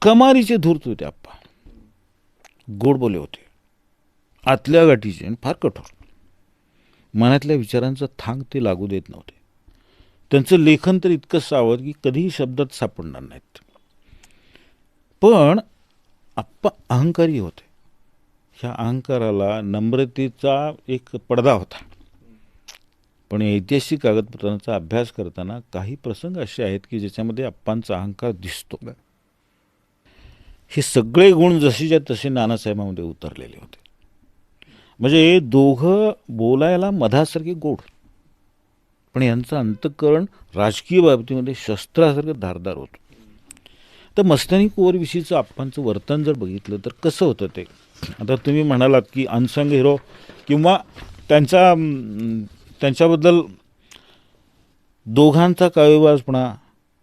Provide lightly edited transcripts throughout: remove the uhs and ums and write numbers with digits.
कमालीचे धूर्त होते आप्पा, गोड बोले होते, आतल्या गाठीचे आणि फार कठोर. मनातल्या विचारांचा थांग ते लागू देत नव्हते. त्यांचं लेखन तर इतकं सावध की कधीही शब्दात सापडणार नाहीत. पण आप्पा अहंकारी होते. ह्या अहंकाराला नम्रतेचा एक पडदा होता. पण ऐतिहासिक कागदपत्रांचा अभ्यास करताना काही प्रसंग असे आहेत की ज्याच्यामध्ये आप्पांचा अहंकार दिसतो. हे सगळे गुण जसेच्या तसे नानासाहेबांमध्ये उतरलेले होते. म्हणजे दोघं बोलायला मधासारखे गोड, पण यांचं अंतःकरण राजकीय बाबतीमध्ये शस्त्रासारखं धारदार होतं. तर मस्तानी कुंवरविषयीचं आप्पांचं वर्तन जर बघितलं तर कसं होतं ते. आता तुम्ही म्हणालात की अनसंग हिरो किंवा त्यांच्याबद्दल दोघांचा कावेबाजपणा,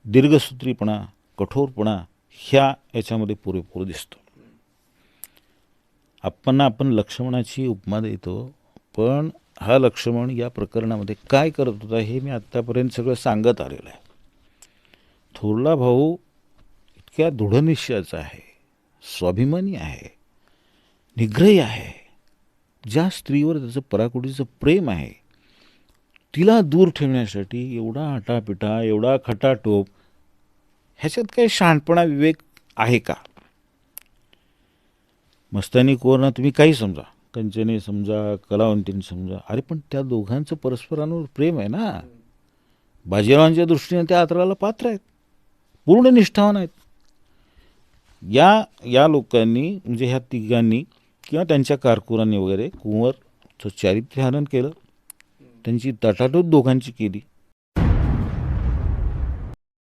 दीर्घसूत्रीपणा, कठोरपणा याच्यामध्ये पुरेपूर दिसतो. आप्पांना आपण लक्ष्मणाची उपमा देतो, पण हा लक्ष्मण या प्रकरणामध्ये काय करत होता हे मी आत्तापर्यंत सगळं सांगत आलेलं आहे. थोरला भाऊ इतक्या दृढनिश्चयाचा आहे, स्वाभिमानी आहे, निग्रही आहे. ज्या स्त्रीवर त्याचं पराकुटीचं प्रेम आहे तिला दूर ठेवण्यासाठी एवढा आटापिटा, एवढा खटाटोप, ह्याच्यात काही शहाणपणा, विवेक आहे का? मस्तानी कुंवरना तुम्ही काही समजा, कंचने समजा, कलावंतीने समजा, अरे पण त्या दोघांचं परस्परांवर प्रेम आहे ना. बाजीरावांच्या दृष्टीने त्या आत्राला पात्र आहेत, पूर्ण निष्ठावान आहेत. या लोकांनी म्हणजे ह्या तिघांनी किंवा त्यांच्या कारकुरांनी वगैरे कुंवरचं चारित्र्यहनन केलं, त्यांची तटाटूट दोघांची केली.